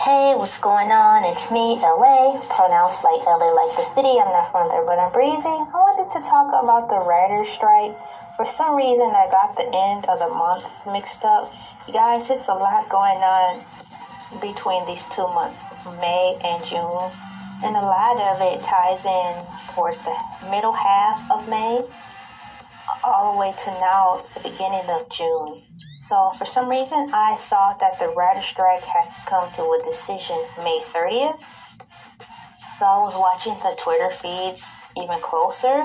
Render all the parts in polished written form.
Hey, what's going on? It's me, LA, pronounced like LA like the city. I'm not from there, but I'm breezy. I wanted to talk about the writer's strike. For some reason, I got the end of the months mixed up. You guys, it's a lot going on between these 2 months, May and June. And a lot of it ties in towards the middle half of May, all the way to now, the beginning of June. So for some reason, I thought that the writer's strike had come to a decision May 30th. So I was watching the Twitter feeds even closer.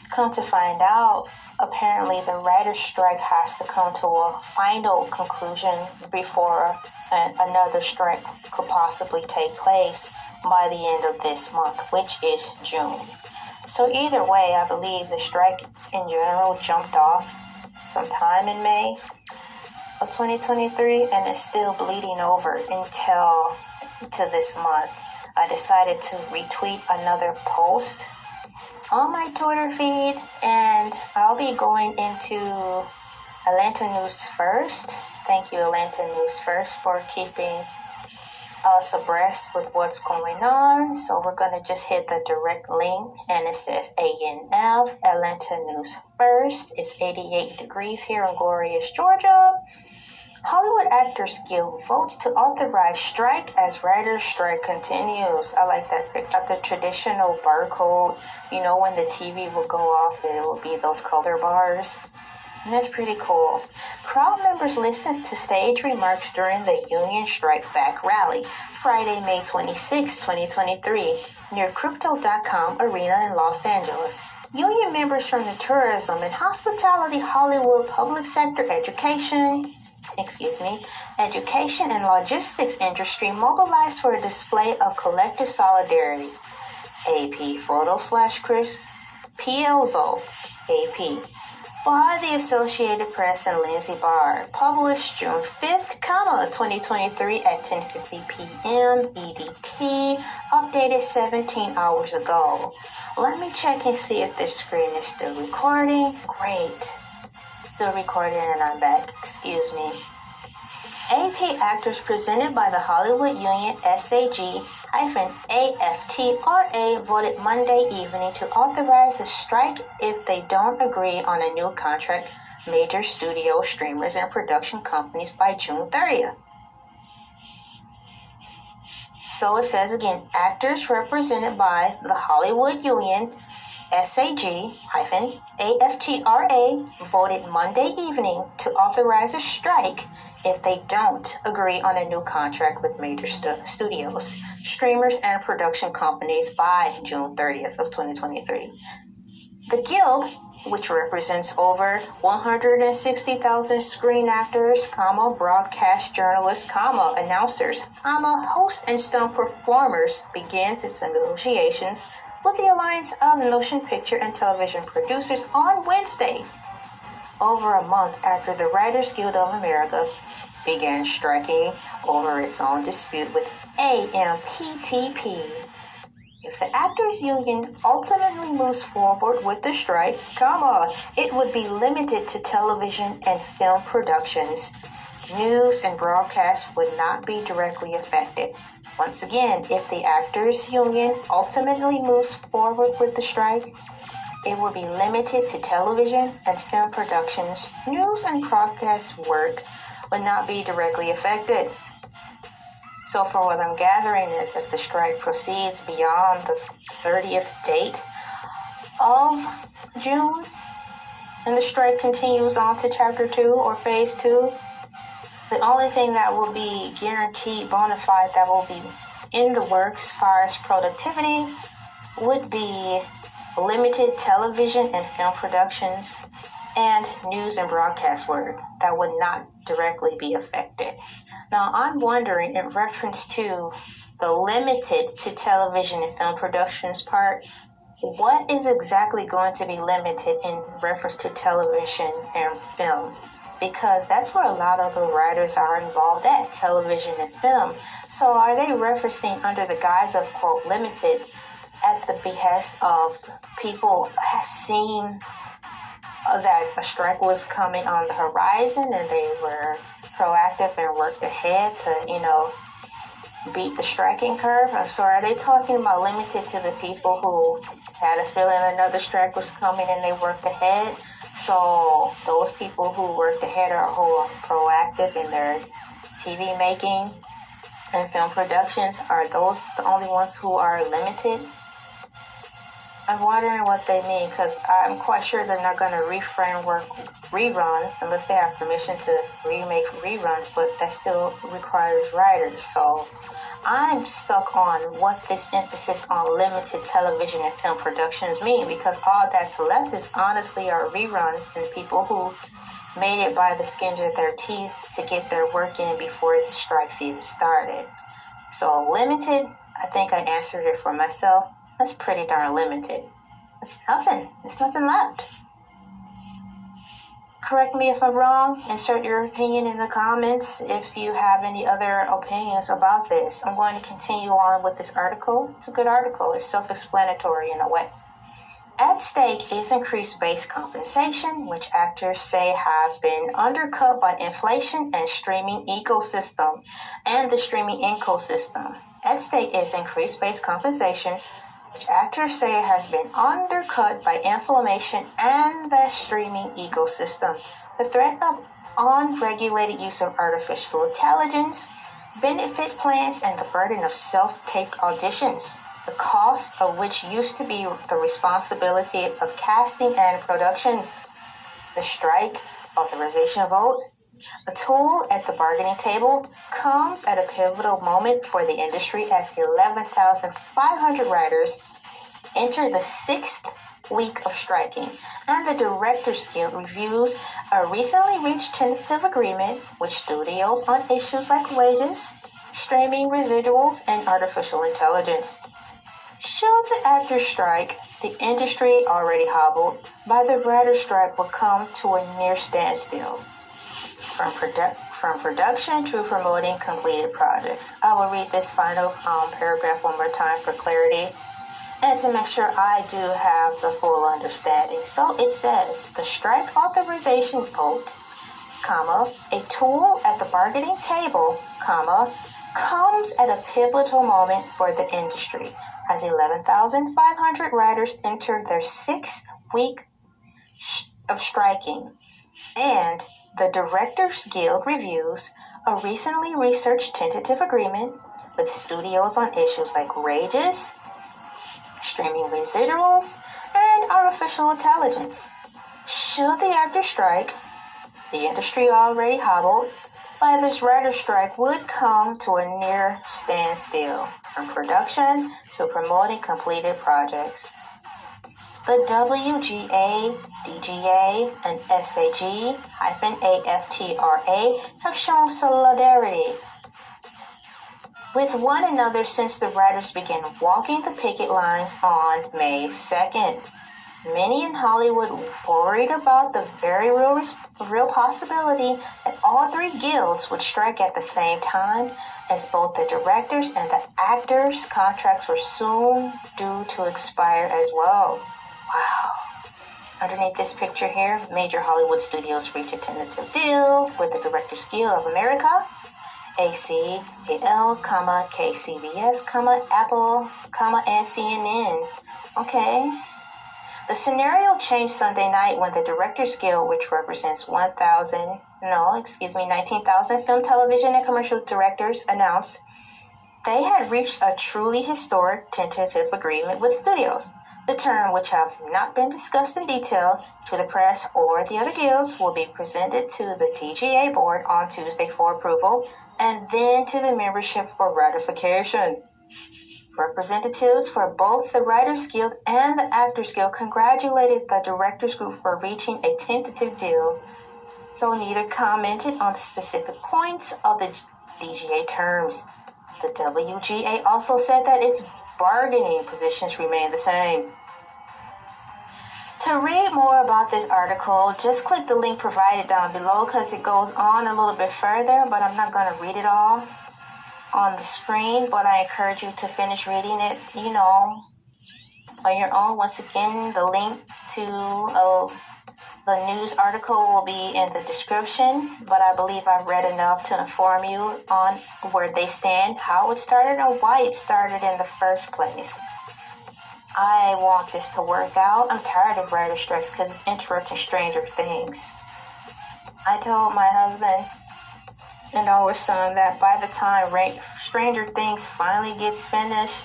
Come to find out, apparently the writer's strike has to come to a final conclusion before another strike could possibly take place by the end of this month, which is June. So either way, I believe the strike in general jumped off sometime in May of 2023 and is still bleeding over until to this month. I decided to retweet another post on my Twitter feed, and I'll be going into Atlanta News First. Thank you, Atlanta News First, for keeping us abreast with what's going on. So we're going to just hit the direct link, and it says ANF, Atlanta News First. It's 88 degrees here in glorious Georgia. Hollywood Actors Guild votes to authorize strike as writer's strike continues. I like that picture. The traditional barcode, you know, when the TV will go off, it will be those color bars. And that's pretty cool. Crowd members listens to stage remarks during the Union Strike Back rally, Friday, May 26, 2023, near Crypto.com Arena in Los Angeles. Union members from the tourism and hospitality, Hollywood, public sector, education and logistics industry mobilized for a display of collective solidarity. AP photo/Chris Pielzo, AP. By the Associated Press and Lindsay Barr, published June 5th, 2023 at 10:50 p.m. EDT, updated 17 hours ago. Let me check and see if this screen is still recording. Great. Still recording and I'm back. Excuse me. AP actors presented by the Hollywood Union SAG-AFTRA voted Monday evening to authorize the strike if they don't agree on a new contract major studio streamers and production companies by June 30th. So it says again, actors represented by the Hollywood Union SAG-AFTRA voted Monday evening to authorize a strike if they don't agree on a new contract with major studios, streamers, and production companies by June 30th of 2023. The Guild, which represents over 160,000 screen actors, broadcast journalists, announcers, hosts, and stunt performers, begins its negotiations with the Alliance of Motion Picture and Television Producers on Wednesday, over a month after the Writers Guild of America began striking over its own dispute with AMPTP. If the Actors Union ultimately moves forward with the strike, it would be limited to television and film productions. News and broadcasts would not be directly affected. Once again, if the Actors Union ultimately moves forward with the strike, it will be limited to television and film productions. News and broadcast work would not be directly affected. So for what I'm gathering is if the strike proceeds beyond the 30th date of June, and the strike continues on to Chapter 2 or Phase 2, the only thing that will be guaranteed bona fide that will be in the works as far as productivity would be limited television and film productions and news and broadcast work that would not directly be affected. Now, I'm wondering, in reference to the limited to television and film productions part, what is exactly going to be limited in reference to television and film? Because that's where a lot of the writers are involved at, television and film. So are they referencing under the guise of, quote, limited, at the behest of people seeing that a strike was coming on the horizon and they were proactive and worked ahead to, beat the striking curve? So are they talking about limited to the people who had a feeling another strike was coming and they worked ahead? So those people who worked ahead are who are proactive in their TV making and film productions, are those the only ones who are limited? I'm wondering what they mean, because I'm quite sure they're not going to reframe work reruns unless they have permission to remake reruns, but that still requires writers. So I'm stuck on what this emphasis on limited television and film productions mean, because all that's left is honestly our reruns and people who made it by the skin of their teeth to get their work in before the strikes even started. So limited, I think I answered it for myself. That's pretty darn limited. It's nothing. There's nothing left. Correct me if I'm wrong. Insert your opinion in the comments if you have any other opinions about this. I'm going to continue on with this article. It's a good article. It's self-explanatory in a way. At stake is increased base compensation, which actors say has been undercut by inflation and streaming ecosystem and the streaming ecosystem. At stake is increased base compensation, which actors say has been undercut by inflammation and the streaming ecosystem. The threat of unregulated use of artificial intelligence, benefit plans, and the burden of self-taped auditions, the cost of which used to be the responsibility of casting and production, the strike authorization vote, a tool at the bargaining table, comes at a pivotal moment for the industry as 11,500 writers enter the 6th week of striking, and the Directors Guild reviews a recently reached tentative agreement with studios on issues like wages, streaming residuals, and artificial intelligence. Should the actors strike, the industry already hobbled by the writer's strike will come to a near standstill. From production to promoting completed projects. I will read this final paragraph one more time for clarity and to make sure I do have the full understanding. So it says, the strike authorization vote, comma, a tool at the bargaining table, comma, comes at a pivotal moment for the industry as 11,500 writers enter their 6th week of striking, and the Directors Guild reviews a recently researched tentative agreement with studios on issues like wages, streaming residuals, and artificial intelligence. Should the actors strike, the industry already hobbled by this writer's strike would come to a near standstill, from production to promoting completed projects. The WGA, DGA, and SAG-AFTRA have shown solidarity with one another since the writers began walking the picket lines on May 2nd. Many in Hollywood worried about the very real possibility that all three guilds would strike at the same time, as both the directors and the actors' contracts were soon due to expire as well. Wow. Underneath this picture here, major Hollywood studios reach a tentative deal with the Directors Guild of America, ACAL, KCBS, Apple, and CNN. Okay. The scenario changed Sunday night when the Directors Guild, which represents 19,000 film, television, and commercial directors, announced they had reached a truly historic tentative agreement with studios. The term, which have not been discussed in detail to the press or the other guilds, will be presented to the TGA board on Tuesday for approval and then to the membership for ratification. Representatives for both the Writers Guild and the Actors Guild congratulated the Directors Group for reaching a tentative deal, though neither commented on the specific points of the DGA terms. The WGA also said that its bargaining positions remain the same. To read more about this article, just click the link provided down below because it goes on a little bit further, but I'm not going to read it all on the screen, but I encourage you to finish reading it, on your own. Once again, the link to The news article will be in the description, but I believe I've read enough to inform you on where they stand, how it started, and why it started in the first place. I want this to work out. I'm tired of writer strikes because it's interrupting Stranger Things. I told my husband and our son that by the time Stranger Things finally gets finished,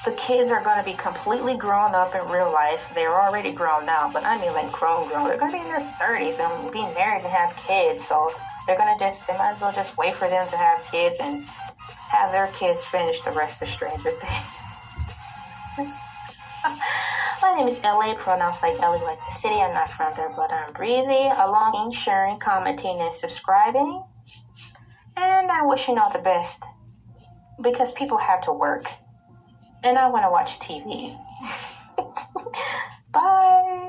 the kids are going to be completely grown up in real life. They're already grown now, but I mean like grown. They're going to be in their 30s and be married and have kids. So they might as well just wait for them to have kids and have their kids finish the rest of Stranger Things. My name is Elay, pronounced like Ellie, like the city. I'm not from there, but I'm breezy. Along, sharing, commenting, and subscribing. And I'm wishing all the best because people have to work. And I want to watch TV. Bye.